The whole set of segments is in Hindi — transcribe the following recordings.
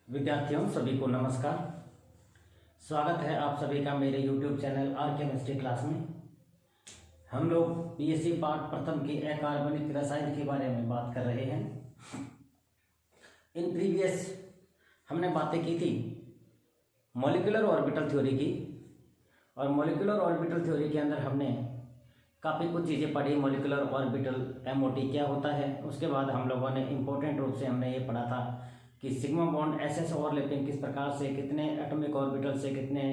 विद्यार्थियों सभी को नमस्कार। स्वागत है आप सभी का मेरे YouTube channel are chemistry class में। हम लोग बीएससी पार्ट प्रथम की अकार्बनिक रसायन के बारे में बात कर रहे हैं। इन प्रीवियस हमने बातें की थी मॉलिक्यूलर ऑर्बिटल थ्योरी की, और मॉलिक्यूलर ऑर्बिटल थ्योरी के अंदर हमने काफ़ी कुछ चीज़ें पढ़ी। मॉलिक्यूलर ऑर्बिटल MOT क्या होता है। उसके बाद हम लोगों ने इम्पोर्टेंट रूप से हमने ये पढ़ा था कि सिग्मा बॉन्ड SS ओवरलैपिंग किस प्रकार से, कितने एटॉमिक ऑर्बिटल से कितने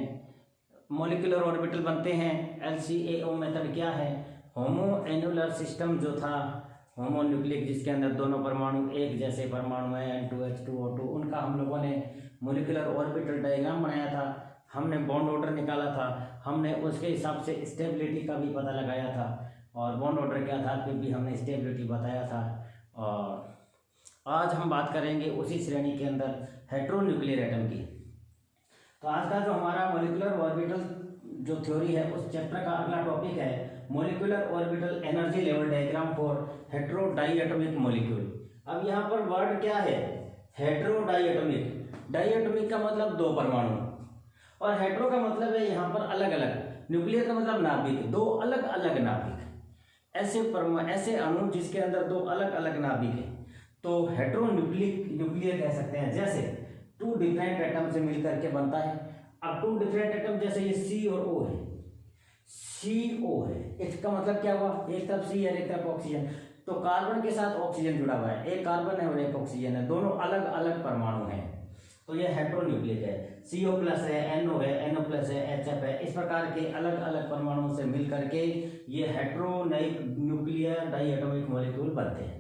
मॉलिक्यूलर ऑर्बिटल बनते हैं, LCAO मेथड क्या है, होमो एनुलर सिस्टम जो था, होमो न्यूक्लिक जिसके अंदर दोनों परमाणु एक जैसे परमाणु है N2H2O2, उनका हम लोगों ने मॉलिक्यूलर ऑर्बिटल डायग्राम बनाया था। हमने बॉन्ड ऑर्डर निकाला था, हमने उसके हिसाब से स्टेबिलिटी का भी पता लगाया था, और बॉन्ड ऑर्डर के आधार पर भी हमने स्टेबिलिटी बताया था। और आज हम बात करेंगे उसी श्रेणी के अंदर हेट्रोन्यूक्लियर एटम की। तो आज का जो हमारा मॉलिक्यूलर ऑर्बिटल जो थ्योरी है उस चैप्टर का अगला टॉपिक है molecular orbital energy level diagram for hetero diatomic molecule. अब यहाँ पर वर्ड क्या है, हेट्रो डाईएटॉमिक। डाईएटॉमिक का मतलब दो परमाणु, और हेट्रो का मतलब है यहाँ पर अलग अलग। न्यूक्लियर का मतलब नाभिक, दो अलग अलग नाभिक। ऐसे अणु जिसके अंदर दो अलग अलग नाभिक है तो हेट्रोन्यूक्लियर कह सकते हैं। जैसे टू डिफरेंट एटम से मिलकर के बनता है। अब टू डिफरेंट एटम जैसे ये C और O है, CO है, इसका मतलब क्या हुआ, एक तरफ C है एक तरफ ऑक्सीजन, तो कार्बन के साथ ऑक्सीजन जुड़ा हुआ है, एक कार्बन है और एक ऑक्सीजन है, दोनों अलग अलग परमाणु हैं, तो यह हेट्रोन्यूक्लियर है। CO प्लस है, NO है, NO प्लस है, HF है, इस प्रकार के अलग अलग परमाणुओं से मिल करके ये हेट्रोन्यूक्लियर डाईएटॉमिक मॉलिक्यूल बनते हैं।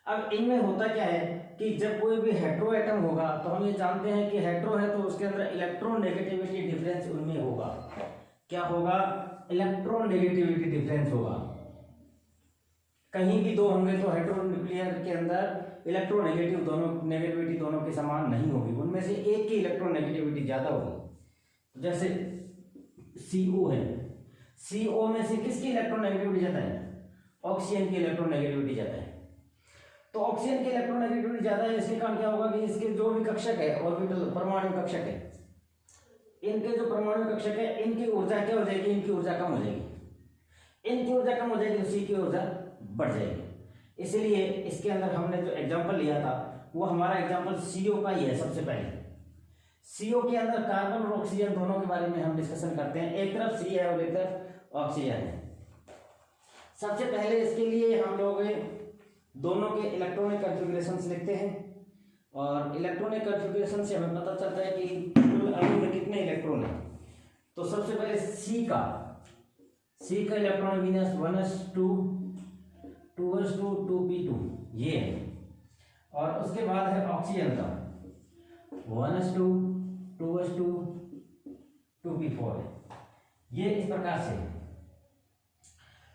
अब इनमें होता क्या है कि जब कोई भी हेट्रो एटम होगा तो हम ये जानते हैं कि हेट्रो है तो उसके अंदर इलेक्ट्रोनेगेटिविटी डिफरेंस उनमें होगा। क्या होगा, इलेक्ट्रोनेगेटिविटी डिफरेंस होगा। कहीं भी दो होंगे तो हेट्रोन्यूक्लियर के अंदर इलेक्ट्रोनेगेटिव दोनों नेगेटिविटी दोनों के समान नहीं होगी, उनमें से एक की इलेक्ट्रोनेगेटिविटी ज्यादा होगी। जैसे CO है, CO में से किसकी इलेक्ट्रोनेगेटिविटी ज्यादा है, ऑक्सीजन की इलेक्ट्रोनेगेटिविटी ज्यादा है। तो ऑक्सीजन की इलेक्ट्रोनेगेटिविटी ज्यादा है, इसके कारण क्या होगा कि इसके जो भी कक्षक है ऑर्बिटल परमाणु कक्षक है, इनके जो परमाणु कक्षक है इनकी ऊर्जा क्या हो जाएगी, इनकी ऊर्जा कम हो जाएगी। इनकी ऊर्जा कम हो जाएगी तो C की ऊर्जा बढ़ जाएगी। इसलिए इसके अंदर हमने जो एग्जांपल लिया था वो हमारा एग्जांपल CO का ही है। सबसे पहले CO के अंदर कार्बन और ऑक्सीजन दोनों के बारे में हम डिस्कशन करते हैं। एक तरफ C है और एक तरफ ऑक्सीजन है। सबसे पहले इसके लिए हम लोग दोनों के इलेक्ट्रॉनिक कॉन्फ़िगरेशंस लिखते हैं, और इलेक्ट्रॉनिक कॉन्फ़िगरेशन से हमें पता चलता है कि कुल अणु में कितने इलेक्ट्रॉन हैं। तो सबसे पहले C का इलेक्ट्रॉन विन्यास 1s2 2s2 2p2 ये है, और उसके बाद है ऑक्सीजन का 1s2 2s2 2p4 है। ये इस प्रकार से है।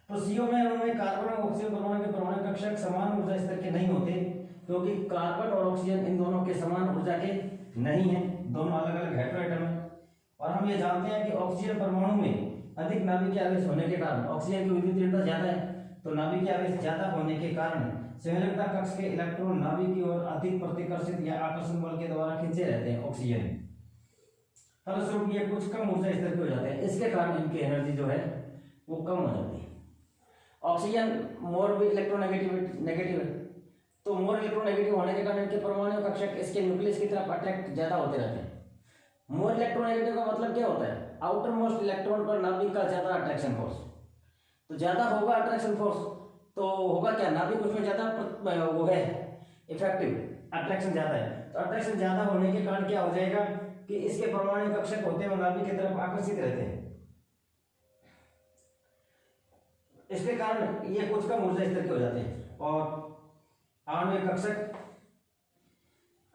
तो CO में उनमें कार्बन और ऑक्सीजन परमाणु के परमाणु कक्षक समान ऊर्जा स्तर के नहीं होते, क्योंकि कार्बन और ऑक्सीजन इन दोनों के समान ऊर्जा के नहीं है, दोनों अलग अलग हेट्रो एटम है। और हम ये जानते हैं कि ऑक्सीजन परमाणु में अधिक नाभिकीय आवेश होने के कारण, ऑक्सीजन की विद्युत ऋणता ज्यादा है तो नाभिकीय आवेश ज्यादा होने के कारण संलग्नता कक्ष के इलेक्ट्रॉन नाभिक की ओर अधिक प्रतिकर्षित या आकर्षण बल के द्वारा खींचे रहते हैं ऑक्सीजन। फलस्वरूप ये कुछ कम ऊर्जा स्तर के हो जाते हैं, इसके कारण इनकी एनर्जी जो है वो कम हो जाती है। ऑक्सीजन मोर भी नेगेटिव है, तो मोर इलेक्ट्रोनेगेटिव होने के कारण इनके परमाणु कक्षक इसके न्यूक्लियस की तरफ अट्रैक्ट ज्यादा होते रहते हैं। मोर इलेक्ट्रोनेगेटिव का मतलब क्या होता है, आउटर मोस्ट इलेक्ट्रॉन पर नाभिक का ज्यादा अट्रैक्शन फोर्स, तो ज्यादा होगा अट्रैक्शन फोर्स तो होगा क्या, नाभिक उसमें ज्यादा वो है इफेक्टिव, अट्रैक्शन ज्यादा है। तो अट्रैक्शन ज्यादा होने के कारण क्या हो जाएगा कि इसके परमाणु कक्षक होते हैं वो नाभिक की तरफ आकर्षित रहते हैं। इसके कारण ये कुछ कम ऊर्जा स्तर के हो जाते हैं। और आणविक कक्षक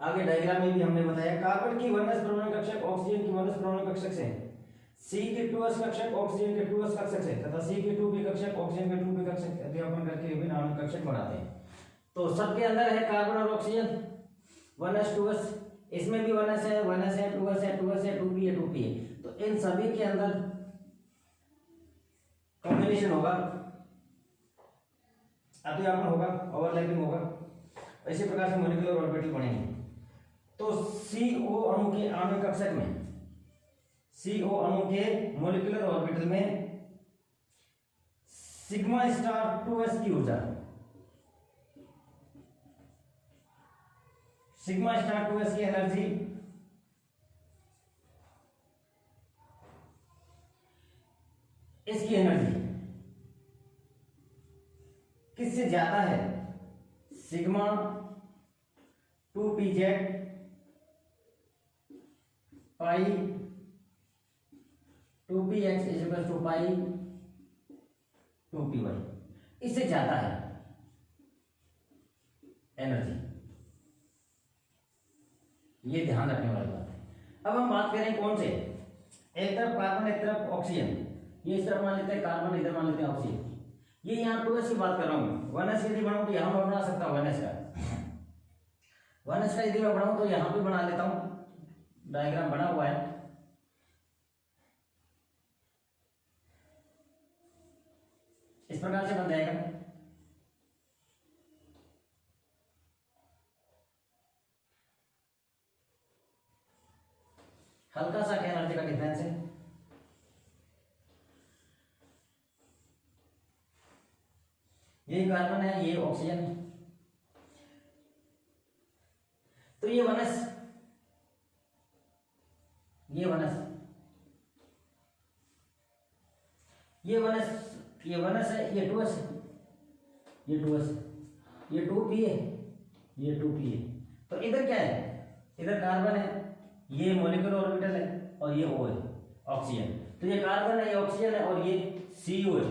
आगे डायग्राम में भी हमने बताया, कार्बन की 1s परमाणु कक्षक ऑक्सीजन की 1s परमाणु कक्षक से, C के 2s कक्षक ऑक्सीजन के 2s कक्षक से तथा C के 2p कक्षक ऑक्सीजन के 2p कक्षक अध्यापन करके विभिन्न आणविक कक्षक बनाते हैं। तो सबके अंदर है कार्बन और ऑक्सीजन 1s 2s, इसमें भी 1s है 2s है 2s है 2p है 2p है, तो इन सभी के अंदर कॉम्बिनेशन होगा, अध्यापन होगा, ओवरलैपिंग होगा। इसी प्रकार से मॉलिक्यूलर ऑर्बिटल बनेंगे। तो CO अणु के आणविक कक्षक में, CO अणु के मोलिकुलर ऑर्बिटल में सिग्मा स्टार 2s की ऊर्जा, सिग्मा स्टार 2s की एनर्जी इसकी एनर्जी किससे ज्यादा है? Sigma 2pz pi 2px is equal to pi 2py, इससे ज्यादा है एनर्जी। ये ध्यान रखने वाली बात है। अब हम बात करें कौन से, एक तरफ कार्बन एक तरफ ऑक्सीजन, ये इस तरफ मान लेते हैं कार्बन, इधर मान लेते हैं ऑक्सीजन। ये यहाँ 2s की बात कर रहा हूँ। 1s यदि बनाऊँ तो यहाँ पर बना सकता हूँ 1s का, 1s का यदि मैं बनाऊँ तो यहाँ पे बना लेता हूँ, डायग्राम बना हुआ है। इस प्रकार से बन जाएगा। हल्का सा एनर्जी का डिफरेंस है। ये कार्बन है, ये ऑक्सीजन है। तो ये 1s, ये 1s, ये 1s, ये 1s है, ये 2s है, ये 2s, ये 2p है, ये 2p है। तो इधर क्या है? इधर कार्बन है, ये मोलिकुलर ऑर्बिटल है और ये O है ऑक्सीजन। तो ये कार्बन है, ये ऑक्सीजन है और ये CO है।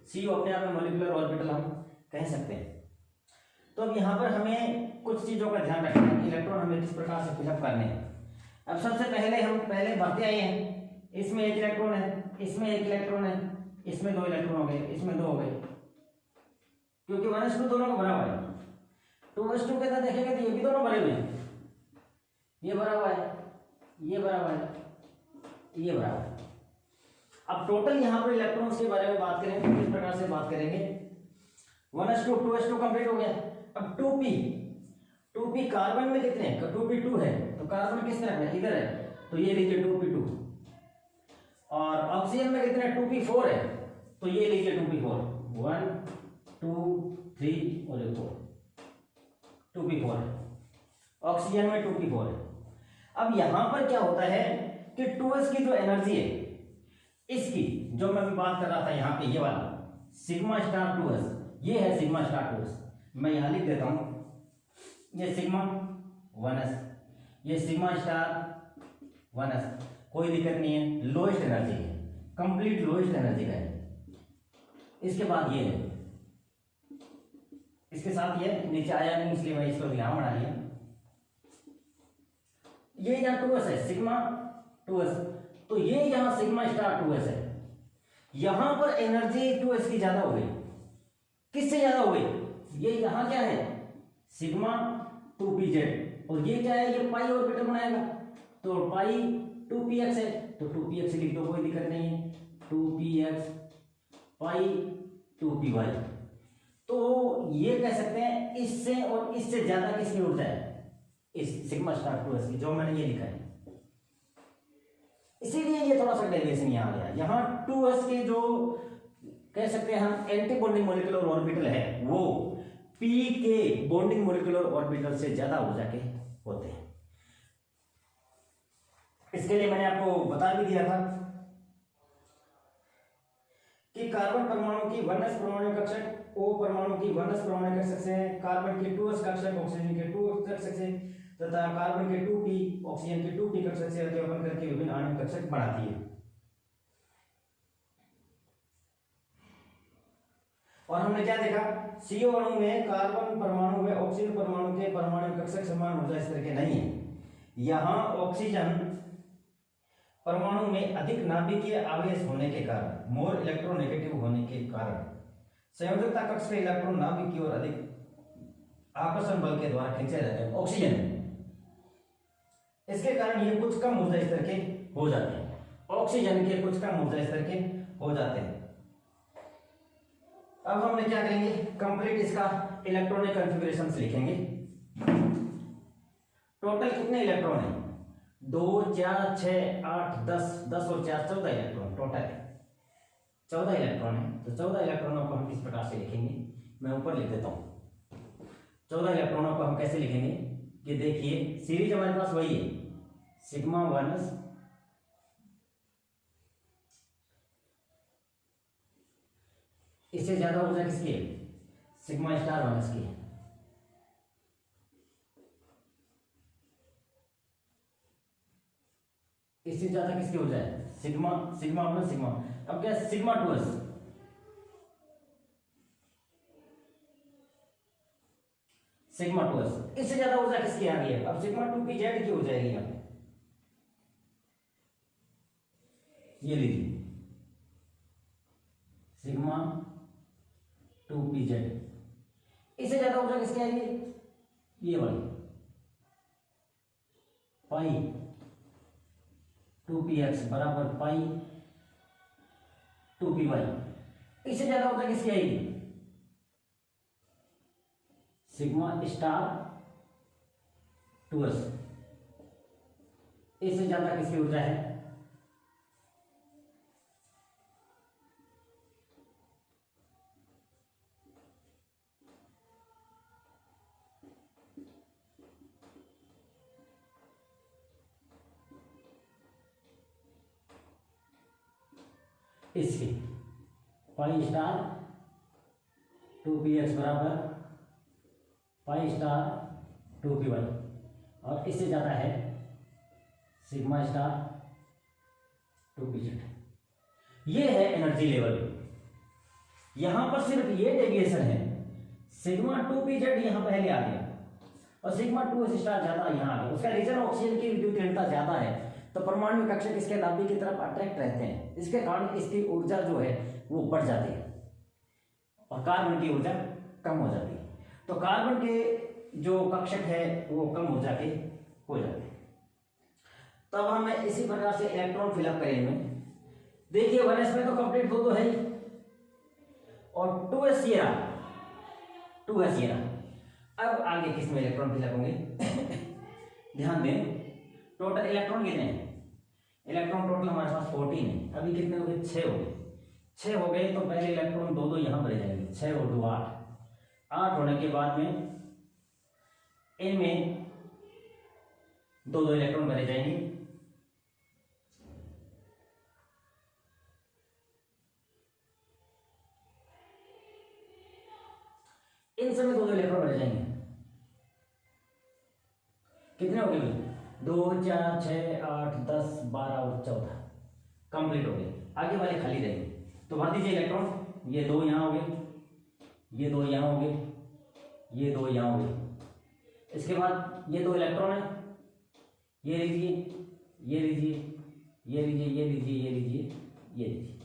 CO अपने आप में मोलिकुलर ऑर्बिटल हम कह सकते हैं। तो अब यहाँ पर हमें कुछ चीजों का ध्यान रखना है कि इलेक्ट्रॉन हमें किस प्रकार से फिलअप करने हैं। अब सबसे पहले हम भरते आए हैं, इसमें एक इलेक्ट्रॉन है, इसमें एक इलेक्ट्रॉन है, इसमें 2 इलेक्ट्रॉन हो गए, इसमें 2 हो गए, क्योंकि 1s2 दोनों को भरा हुआ है। 2s2 के साथ देखेंगे तो ये भी दोनों भरे हुए हैं, ये भरा हुआ है, ये भरा हुआ है, ये भरा हुआ है। अब टोटल यहाँ पर इलेक्ट्रॉन्स के बारे में बात करेंगे तो किस प्रकार से बात करेंगे। 1s2 2s2 कंप्लीट हो गया। अब 2p कार्बन में कितने हैं? 2p2 है, तो कार्बन किस तरफ है? इधर है, तो ये लीजिए 2p2। और ऑक्सीजन में कितने? 2p4 है, तो ये लीजिए 2p4, 1 2 3 और 4, 2p4 है। ऑक्सीजन में 2p4 है। अब यहां पर क्या होता है कि 2s की जो एनर्जी है, इसकी जो मैं बात कर रहा था यहाँ पे, ये वाला सिग्मा स्टार 2s, ये है सिग्मा स्टार 2s। मैं यहां लिख देता हूं, ये सिग्मा 1s, ये सिग्मा स्टार 1s, कोई दिक्कत नहीं है, लोएस्ट एनर्जी है, कंप्लीट लोएस्ट एनर्जी का है। इसके बाद ये है, इसके साथ ये नीचे आया नहीं इसलिए मैं इसको यहां बना लिया। ये यहाँ 2s है, सिग्मा 2s, तो ये यहां सिग्मा स्टार 2s है। यहां पर एनर्जी 2s की ज्यादा हो गई। किससे ज्यादा हो गई? ये यहां क्या है? सिग्मा 2pz, और ये क्या है? ये पाई ऑर्बिटल बनाएगा, तो पाई 2px है, तो 2px लिख दो, कोई दिक्कत नहीं है, 2px पाई 2py। तो ये कह सकते हैं इससे और इससे ज्यादा किसकी ऊर्जा है? इस सिग्मा स्टार 2s की, जो मैंने ये लिखा है। इसीलिए ये थोड़ा सा डेरिवेशन यहाँ आ गया। यहाँ 2s के जो कह सकते हैं हम एंटी बॉन्डिंग मोलिकुलर ऑर्बिटल है, वो p के बॉन्डिंग मोलिकुलर ऑर्बिटल से ज्यादा ऊर्जा के होते हैं। इसके लिए मैंने आपको बता भी दिया था कि कार्बन परमाणु की 1s परमाणु कक्षक O परमाणु की 1s परमाणु कक्षक से, कार्बन के 2s कक्षक ऑक्सीजन के 2s कक्षक से, तथा कार्बन के 2p ऑक्सीजन के 2p कक्षक से अतिव्यापन करके विभिन्न आणविक कक्षक बनाती है। और हमने क्या देखा? CO अणु में कार्बन परमाणु में ऑक्सीजन परमाणु के परमाणु कक्षक समान ऊर्जा स्तर के नहीं है। यहाँ ऑक्सीजन परमाणु में अधिक नाभिकीय आवेश होने के कारण, मोर इलेक्ट्रोनेगेटिव होने के कारण, संयोजकता कक्ष के इलेक्ट्रॉन नाभिक की ओर अधिक आकर्षण बल के द्वारा खींचे जाते हैं ऑक्सीजन। इसके कारण ये कुछ कम ऊर्जा स्तर के हो जाते हैं, ऑक्सीजन के कुछ कम ऊर्जा स्तर के हो जाते हैं। अब हमने क्या करेंगे? कंप्लीट इसका इलेक्ट्रॉनिक कॉन्फ़िगरेशंस लिखेंगे। टोटल कितने इलेक्ट्रॉन है? 2 4 6 8 10, 10 और 4 14 इलेक्ट्रॉन टोटल है। 14 इलेक्ट्रॉन है। तो 14 इलेक्ट्रॉनों को हम किस प्रकार से लिखेंगे? मैं ऊपर लिख देता हूँ। 14 इलेक्ट्रॉनों को हम कैसे लिखेंगे कि देखिए सीरीज हमारे पास वही है, सिग्मा 1 इससे ज्यादा ऊर्जा किसकी है? सिग्मा स्टार 1 की है। इससे ज्यादा किसकी ऊर्जा है? Sigma 1 sigma. अब क्या सिग्मा 2s, सिग्मा 2s इससे ज्यादा ऊर्जा किसकी आ गई है? अब सिग्मा 2pz की हो जाएगी। अब ये लीजिए सिग्मा 2pz, इससे ज्यादा ऊर्जा किसकी आएगी? ये वाली पाई 2px बराबर पाई 2py। इससे ज्यादा ऊर्जा किसकी आएगी? Sigma star 2s। इससे ज्यादा किसकी ऊर्जा है? इसकी पाई स्टार 2px बराबर पाई स्टार 2py, और इससे ज्यादा है सिग्मा स्टार 2pz। ये है एनर्जी लेवल। यहां पर सिर्फ ये डेविएशन है, सिग्मा 2pz यहां पहले आ गया और सिग्मा 2s स्टार ज्यादा यहां आ गया। उसका रीजन ऑक्सीजन की विद्युतीयता ज्यादा है, तो परमाणु कक्षक इसके नाभिक की तरफ अट्रैक्ट रहते हैं। इसके कारण इसकी ऊर्जा जो है वो बढ़ जाती है और कार्बन की ऊर्जा कम हो जाती है। तो कार्बन के जो कक्षक है वो कम ऊर्जा के हो जाते हैं। तब हम इसी प्रकार से इलेक्ट्रॉन फिलअप करेंगे। देखिए 1s में तो कंप्लीट दो है ही, और 2s ये रहा, 2s ये रहा। अब आगे किस में इलेक्ट्रॉन फिलअप होंगे? ध्यान दें, टोटल इलेक्ट्रॉन कितने हैं? इलेक्ट्रॉन टोटल हमारे पास 14 है। अभी कितने हो गए? 6 हो गए। 6 हो गए तो पहले इलेक्ट्रॉन दो यहां भरे जाएंगे। 6 और 2 8। 8 होने के बाद में इनमें दो इलेक्ट्रॉन भरे जाएंगे। इन सब में दो इलेक्ट्रॉन भरे जाएंगे। कितने हो गए? 2 4 6 8 10 12 और 14 कंप्लीट हो गए। आगे वाले खाली रहेंगे तो भर दीजिए इलेक्ट्रॉन। ये 2 यहां हो गए, ये 2 यहां हो गए, ये 2 यहां हो गए। इसके बाद ये 2 इलेक्ट्रॉन है, ये लीजिए, ये लीजिए, ये लीजिए, ये लीजिए, ये लीजिए, ये लीजिए।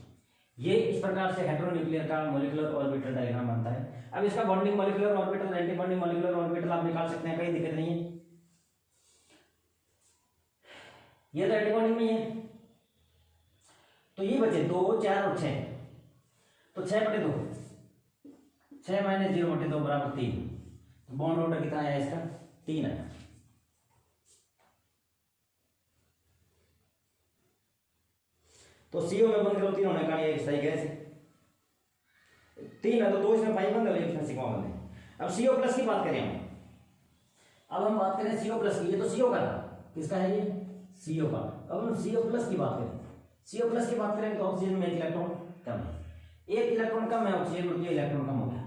ये इस प्रकार से हेटेरोन्यूक्लियर का मॉलिक्यूलर ऑर्बिटल डायग्राम बनता है। अब इसका bonding molecular orbital, anti bonding molecular orbital आप निकाल सकते हैं, कोई दिक्कत नहीं है। ये तो एंटी बॉन्डिंग में है, तो ये बचे 2 4 और 6। तो 6/2, 6 - 0/2 बराबर 3। बॉन्ड ऑर्डर कितना आया इसका? 3 आया। तो CO में बंद करो, 3 होने का ये सही गैस 3 है, तो 2 इसमें पाई बंद है, इसमें सिग्मा बंद है। अब CO प्लस की बात करें हम। अब हम बात करें CO प्लस की। ये तो CO का था, किसका है ये? CO का। अब हम CO प्लस की बात करें। CO प्लस की बात करें तो ऑक्सीजन में 1 इलेक्ट्रॉन कम है। 1 इलेक्ट्रॉन कम है ऑक्सीजन में, ये इलेक्ट्रॉन कम हो गया,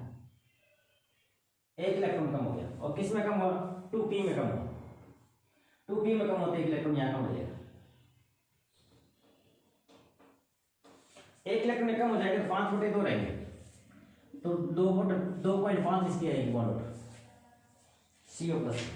1 इलेक्ट्रॉन कम हो गया। और किस में कम हुआ? 2p में कम हुआ। 2p में कम होते 1 इलेक्ट्रॉन यहां कम हो जाएगा। 1 इलेक्ट्रॉन कम हो जाएगा, 5/2 रहेंगे, तो 2.5 इसकी आएगी बॉन्ड ऑर्डर CO प्लस।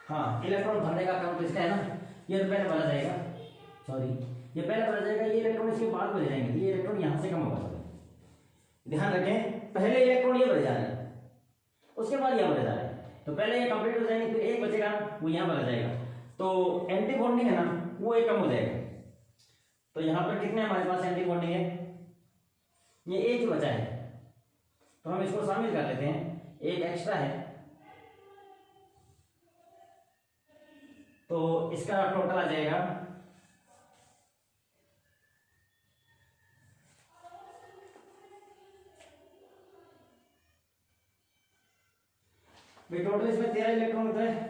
हाँ, इलेक्ट्रॉन भरने का काम तो इसका है ना। ये तो पहले भरा जाएगा, सॉरी ये पहले भरा जाएगा, ये इलेक्ट्रॉन इसके बाद भरे जाएंगे। ये इलेक्ट्रॉन यहां से कम होगा। ध्यान रखें, पहले इलेक्ट्रॉन ये भरे जा रहे हैं, उसके बाद यहां भरे जा रहे हैं। तो पहले ये कंप्लीट हो जाएंगे, फिर एक बचेगा, वो यहां भरा जाएगा। तो एंटी बॉन्डिंग है ना, वो एक कम हो जाएगा। तो यहाँ पर कितने हमारे पास एंटी बॉन्डिंग है, ये एक ही बचा है, तो हम इसको शामिल कर लेते हैं, एक एक्स्ट्रा है, तो इसका टोटल आ जाएगा भाई, टोटल इसमें 13 इलेक्ट्रॉन होता है।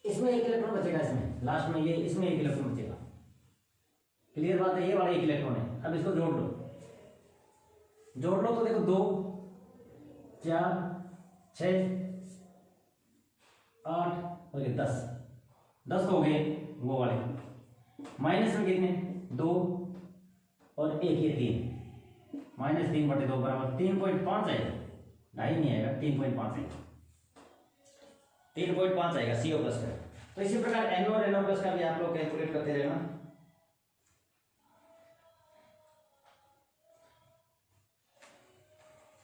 इसमें एक इलेक्ट्रॉन बचेगा, इसमें लास्ट में ये इसमें एक इलेक्ट्रॉन बचेगा। क्लियर बात है, ये वाला एक इलेक्ट्रॉन है। अब इसको जोड़ लो, जोड़ लो तो देखो 2 4 6 8 और 10 हो गए वो वाले। माइनस में कितने, 2 और 1 ये 3, -3/2 बराबर 3.5 आएगा, 2.5 नहीं आएगा, 3.5 आएगा, 3.5 आएगा CO प्लस का। तो इसी प्रकार NO और NO प्लस का भी आप लोग कैलकुलेट करते रहना।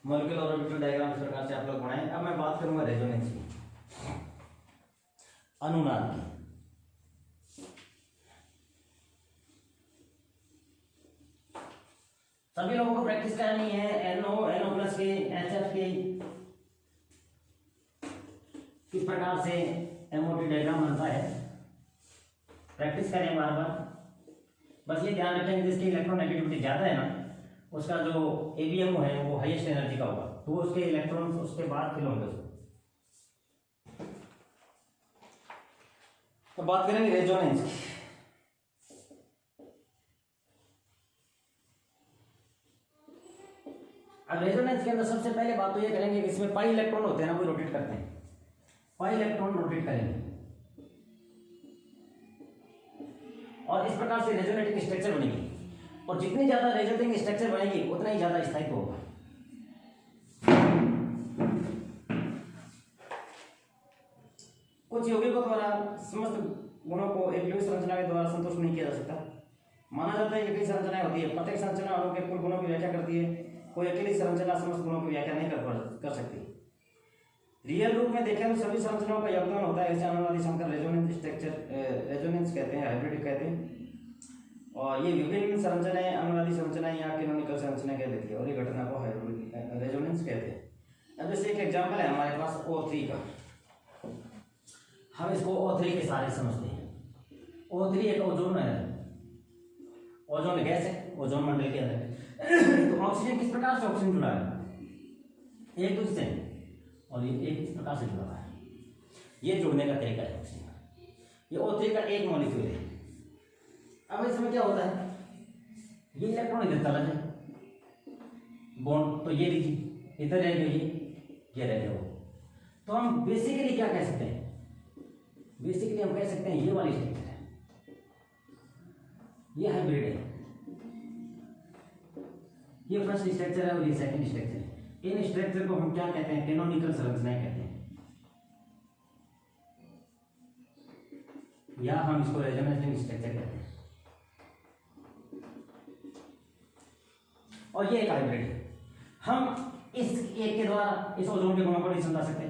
मॉलिक्यूलर ऑर्बिटल डायग्राम इस प्रकार से आप लोग बनाएं। अब मैं बात करूंगा रेजोनेंस की, अनुनाद की। सभी लोगों को प्रैक्टिस करनी है NO प्लस के, HF के, किस प्रकार से MOT डायग्राम बनता है, प्रैक्टिस करें बार बार। बस ये ध्यान रखें जिसकी इलेक्ट्रोनेगेटिविटी ज्यादा है ना, उसका जो ABMO है वो हाईएस्ट एनर्जी का होगा, तो उसके इलेक्ट्रॉन्स उसके बाद फिल होंगे। तो बात करेंगे रेजोनेंस की। अब रेजोनेंस के अंदर सबसे पहले बात तो ये करेंगे कि इसमें पाई इलेक्ट्रॉन होते हैं ना, वो रोटेट करते हैं, पाई इलेक्ट्रॉन रोटेट करेंगे और इस प्रकार से रेजोनेटिंग स्ट्रक्चर बनेगी। और जितनी ज्यादा रेजोनेटिंग स्ट्रक्चर बनेगी उतना ही ज्यादा स्थायित्व होगा। कुछ यौगिकों द्वारा समस्त गुणों को एक संरचना के द्वारा संतुष्ट नहीं किया जा सकता। माना जाता है कि कई संरचनाएं होती है, प्रत्येक संरचना अणु के कुल गुणों की व्याख्या करती है, कोई अकेली संरचना समस्त गुणों की व्याख्या नहीं कर सकती। रियल रूप में देखें तो सभी संरचनाओं का योगदान होता है। ऐसे अनुनादी संकर रेजोनेंस स्ट्रक्चर, रेजोनेंस कहते हैं, हाइब्रिड कहते हैं। और ये विभिन्न संरचनाएं अनुनादी संरचनाएं या कैनोनिकल संरचनाएं कह देती है, और ये घटना को हाइब्रिड रेजोनेंस कहते हैं। अब जैसे एक एग्जांपल है हमारे पास O3 का, हम इसको O3 के सारे समझते हैं। O3 एक ओजोन है, ओजोन गैस है, ओजोन मंडल के अंदर। तो ऑक्सीजन किस प्रकार से ऑक्सीजन जुड़ा है एक दूसरे से, और ये एक इस प्रकार से जुड़ा हुआ है। ये जुड़ने का तरीका है ऑक्सीजन का। ये O3 का एक मॉलिक्यूल है। अब इसमें क्या होता है, ये इलेक्ट्रॉन इधर चला जाए बॉन्ड, तो ये लीजिए इधर रह गया, ये रह गया। तो हम बेसिकली क्या कह सकते हैं, बेसिकली हम कह सकते हैं ये वाली स्ट्रक्चर है, ये हाइब्रिड है। ये फर्स्ट स्ट्रक्चर है और ये सेकंड स्ट्रक्चर है। इन स्ट्रक्चर को हम क्या कहते हैं, कैनोनिकल संरचनाएं कहते हैं, या हम इसको रेजोनेटिंग स्ट्रक्चर कहते हैं। और ये एक हाइब्रिड है। हम इस एक के द्वारा इस ओजोन के गुणों को नहीं समझा सकते,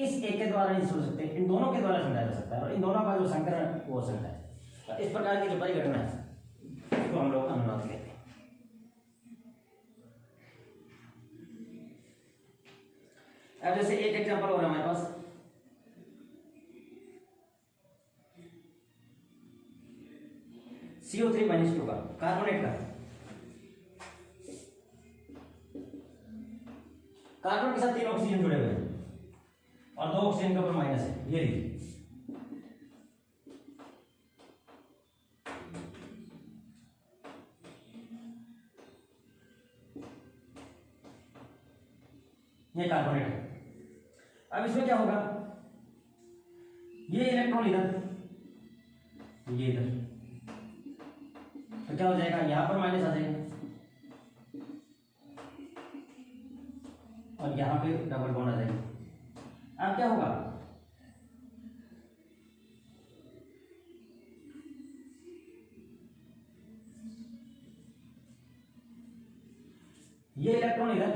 इस एक के द्वारा नहीं समझ सकते, इन दोनों के द्वारा समझाया जा सकता है, और इन दोनों का जो संकरण वो हो सकता है। तो इस प्रकार की जो परिघटना है उसको हम लोग अनुनाद कहते हैं। अब जैसे एक एग्जांपल हो रहा है हमारे पास, CO3 - 2 का, कार्बोनेट का। कार्बन के साथ 3 ऑक्सीजन जुड़े हुए हैं और 2 ऑक्सीजन के ऊपर माइनस है, ये लीजिए। ये कार्बोनेट है। अब इसमें क्या होगा, ये इलेक्ट्रॉन इधर, ये इधर, तो क्या हो जाएगा, यहां पर माइनस आ जाएगा और यहां पे डबल बॉन्ड आ जाएगा। अब क्या होगा, इलेक्ट्रॉन इधर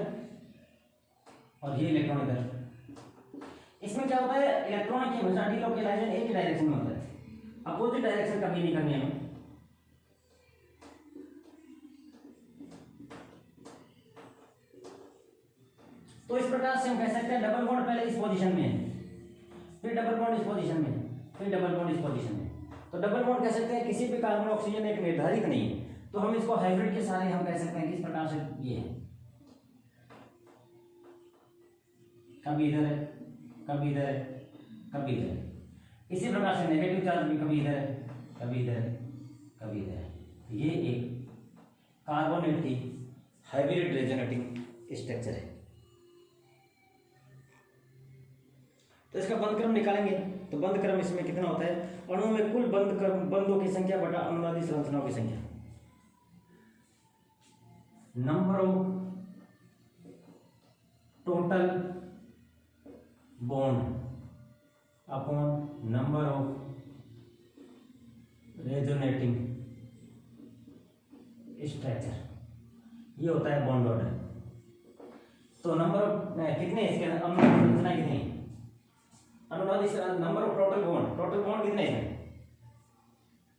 और ये इलेक्ट्रॉन इधर। इसमें क्या होता है, इलेक्ट्रॉन की हमेशा डिलोकेलाइजेशन एक ही डायरेक्शन में होता है, अपोजिट डायरेक्शन कभी नहीं करनी है। तो इस प्रकार से हम कह सकते हैं डबल बॉन्ड पहले इस पोजीशन में है, फिर डबल बॉन्ड इस पोजीशन में, फिर डबल बॉन्ड इस पोजीशन में। तो डबल बॉन्ड कह सकते हैं किसी भी कार्बन ऑक्सीजन एक निर्धारित नहीं है, तो हम इसको हाइब्रिड के सारे हम कह सकते हैं किस प्रकार से ये है, कभी इधर है, कभी इधर है, कभी इधर है। इसी प्रकार से नेगेटिव चार्ज भी कभी इधर है, कभी इधर है, कभी इधर है। ये एक कार्बोनेट की हाइब्रिड रेजोनेटिंग स्ट्रक्चर है। तो इसका बंध क्रम निकालेंगे तो बंध क्रम इसमें कितना होता है, अणु में कुल बंधों की संख्या बटा अनुनादी संरचनाओं की संख्या, number of total bond upon number of resonating structure, ये होता है बॉन्ड ऑर्डर। तो नंबर ऑफ कितने इसके अनुनादी संरचना कितनी, अनुनादी नंबर ऑफ टोटल बॉन्ड कितने हैं,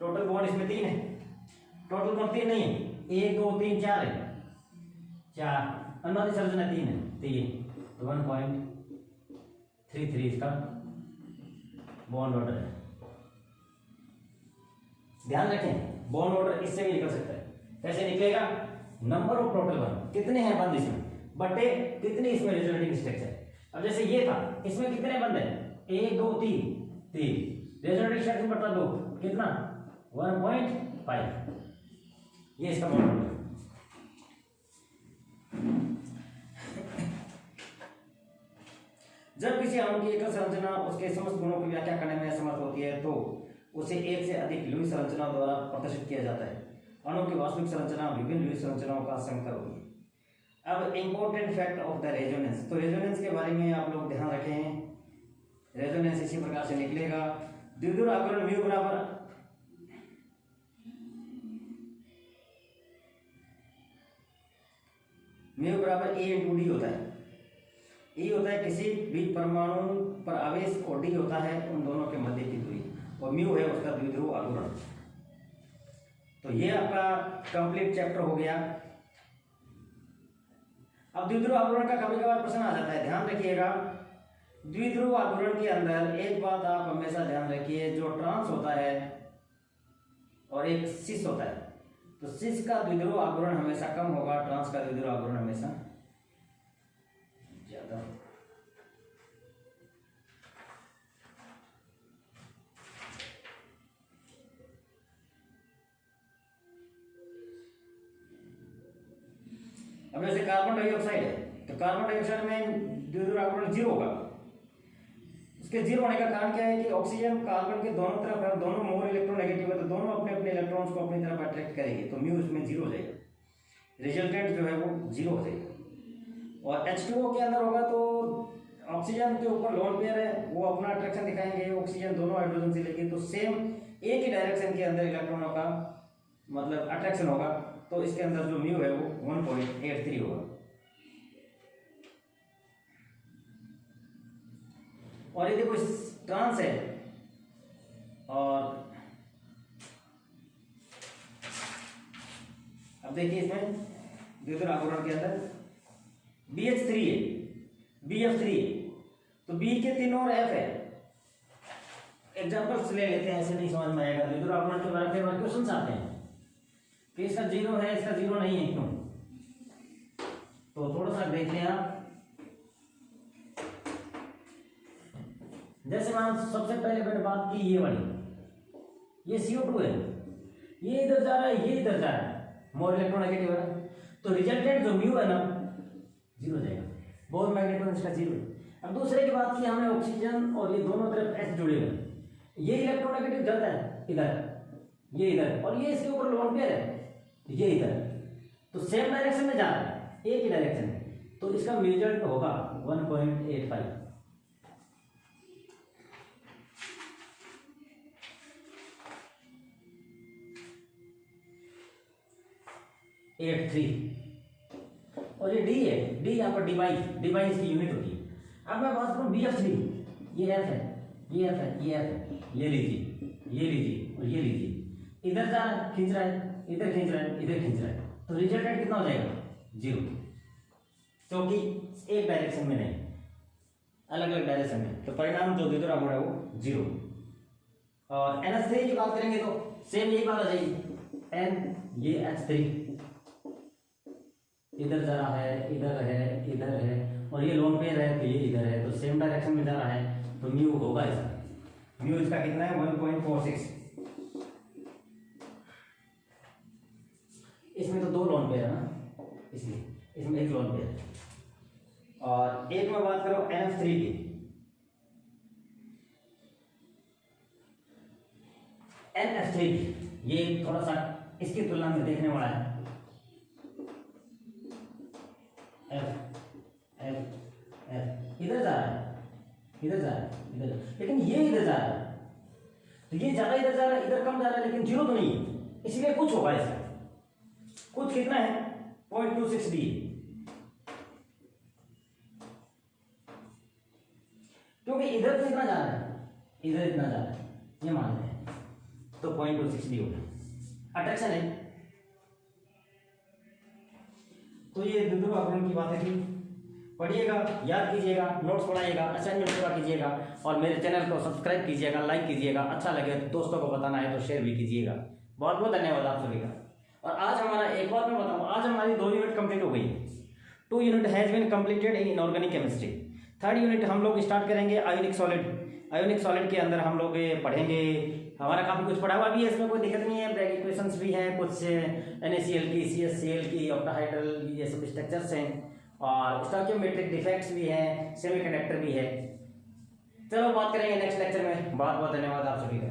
टोटल बॉन्ड इसमें 3 है, टोटल बॉन्ड 3 नहीं है, 1 2 3 4 है, 4, अनुनादी संरचना 3 है, 3 1.33 इसका बॉन्ड ऑर्डर है। ध्यान रखें बॉन्ड ऑर्डर इससे भी निकल सकता है, कैसे निकलेगा, नंबर ऑफ टोटल बॉन्ड कितने हैं बंद इसमें बटे कितनी इसमें रेजोनेटिंग स्ट्रक्चर। अब जैसे ये था, इसमें कितने बंद है, 1 2 3 रेजोनेटिंग स्ट्रक्चर बटा 2 कितना 1.5, ये इसका बॉन्ड ऑर्डर। जब किसी अणु की एकल संरचना उसके समस्त गुणों की व्याख्या करने में असमर्थ होती है तो उसे एक से अधिक लुईस संरचनाओं द्वारा प्रदर्शित किया जाता है। अणु की वास्तविक संरचना विभिन्न लुईस संरचनाओं का संकर होती है। अब important fact of the resonance, तो रेजोनेंस के बारे में आप लोग ध्यान रखें। रेजोनेंस इसी प्रकार से निकलेगा, द्विध्रुव आघूर्ण म्यू बराबर ए इंटू डी होता है। ई होता है किसी भी परमाणु पर आवेश और डी होता है उन दोनों के मध्य की दूरी, और म्यू है उसका द्विध्रुव आघूर्ण। तो ये आपका कंप्लीट चैप्टर हो गया। अब द्विध्रुव आघूर्ण का कभी कभार प्रश्न आ जाता है, ध्यान रखिएगा। द्विध्रुव आघूर्ण के अंदर एक बात आप हमेशा ध्यान रखिए, जो ट्रांस होता है और एक सिस होता है, तो सिस का द्विध्रुव आघूर्ण हमेशा कम होगा, ट्रांस का द्विध्रुव आघूर्ण हमेशा ज्यादा। अब जैसे कार्बन डाइऑक्साइड है, तो कार्बन डाइऑक्साइड में द्विध्रुव आघूर्ण 0 होगा। इसके 0 होने का कारण क्या है कि ऑक्सीजन कार्बन के दोनों तरफ है, दोनों मोर इलेक्ट्रोनेगेटिव है, तो दोनों अपने अपने इलेक्ट्रॉन्स को अपनी तरफ अट्रैक्ट करेंगे, तो म्यू इसमें 0 हो जाएगा, रिजल्टेंट जो है वो 0 हो जाएगा। और H2O के अंदर होगा तो ऑक्सीजन के ऊपर लोन पेयर है, वो अपना अट्रैक्शन दिखाएंगे, ऑक्सीजन दोनों हाइड्रोजन से लेके, तो सेम एक ही डायरेक्शन के अंदर इलेक्ट्रॉनों का मतलब अट्रैक्शन होगा, तो इसके अंदर जो म्यू है वो 1.83 होगा। और ये देखो ट्रांस है, और अब देखिए इसमें द्विध्रुव आघूर्ण के अंदर BH3 है, BF3 है, तो B के 3 और F है। एग्जांपल्स ले लेते हैं, ऐसे नहीं समझ में आएगा। द्विध्रुव आघूर्ण के बारे में क्वेश्चन आते हैं कि इसका 0 है, इसका 0 नहीं है, क्यों? तो थोड़ा सा देख लें आप। जैसे मान सबसे पहले मैंने बात की ये वाली, ये CO2 है, ये इधर जा रहा है, ये इधर जा रहा है, मोर इलेक्ट्रोनेगेटिव है, तो रिजल्टेंट जो म्यू है ना 0 हो जाएगा, बोर मैग्नेटोन इसका 0 है। अब दूसरे की बात की हमने, ऑक्सीजन और ये दोनों तरफ H जुड़े हुए, ये इलेक्ट्रोनेगेटिव जाता है इधर, ये इधर, और ये इसके ऊपर लोन पेयर है, ये इधर, तो सेम डायरेक्शन में जा रहा है, एक ही डायरेक्शन में, तो इसका रिजल्ट होगा 1.85। 83। और ये डी है, डी यहाँ पर डी वाई इसकी यूनिट होती है। अब मैं बात करूँ BF3, ये एफ है, ये एफ है, ये एफ है, ये लीजिए, ये लीजिए और ये लीजिए, इधर जा रहा है, खींच रहा है, इधर खींच रहा है, इधर खींच रहा है, तो रिजल्टेंट कितना हो जाएगा 0, क्योंकि एक डायरेक्शन में नहीं, अलग अलग डायरेक्शन में, तो परिणाम जो दे दो रहा है वो 0। और NH3 की बात करेंगे तो सेम यही बात आ जाएगी, N ये H3 इधर जा रहा है, इधर है, इधर है, और ये लोन पेयर है तो ये इधर है, तो सेम डायरेक्शन में जा रहा है, तो म्यू होगा इसका। म्यू इसका कितना है 1.46। इसमें तो 2 लोन पेयर है ना, इसलिए इसमें 1 लोन पेयर है। और एक में बात करो NF3 की, NF3 ये थोड़ा सा इसकी तुलना में देखने वाला है, इधर जा रहा है, इधर जा रहा है, इधर, लेकिन ये इधर जा रहा है, तो ये ज्यादा इधर जा रहा है, इधर कम जा रहा है, लेकिन 0 तो नहीं है, इसलिए कुछ होगा इसका। कुछ कितना है 0.26 डी, क्योंकि इधर तो इतना जा रहा है, इधर इतना जा रहा है, ये मान लें, तो 0.26 डी होगा। अट्रैक्शन है। तो ये द्विध्रुव आघूर्ण की बातें थी, पढ़िएगा, याद कीजिएगा, नोट्स पढ़ाइएगा, असाइनमेंट पूरा कीजिएगा, और मेरे चैनल को सब्सक्राइब कीजिएगा, लाइक कीजिएगा, अच्छा लगे तो दोस्तों को बताना है तो शेयर भी कीजिएगा। बहुत बहुत धन्यवाद आप सभी का। और आज हमारा एक बार मैं बताऊँ, आज हमारी 2 यूनिट कंप्लीट हो गई। 2 unit has been completed in inorganic chemistry. 3rd unit हम लोग स्टार्ट करेंगे आयोनिक सॉलिड। आयोनिक सॉलिड के अंदर हम लोग पढ़ेंगे, हमारा काफ़ी कुछ पढ़ा हुआ भी है, इसमें कोई दिक्कत नहीं है। ब्रैग इक्वेशंस भी हैं, कुछ NaCl की, CH_Cl की, ऑक्टाहाइड्रल, ये सब स्ट्रक्चर्स हैं, और स्टोइकियोमेट्रिक डिफेक्ट्स भी हैं, सेमीकंडक्टर भी है। चलो बात करेंगे नेक्स्ट लेक्चर में। बहुत बहुत धन्यवाद आप सभी का।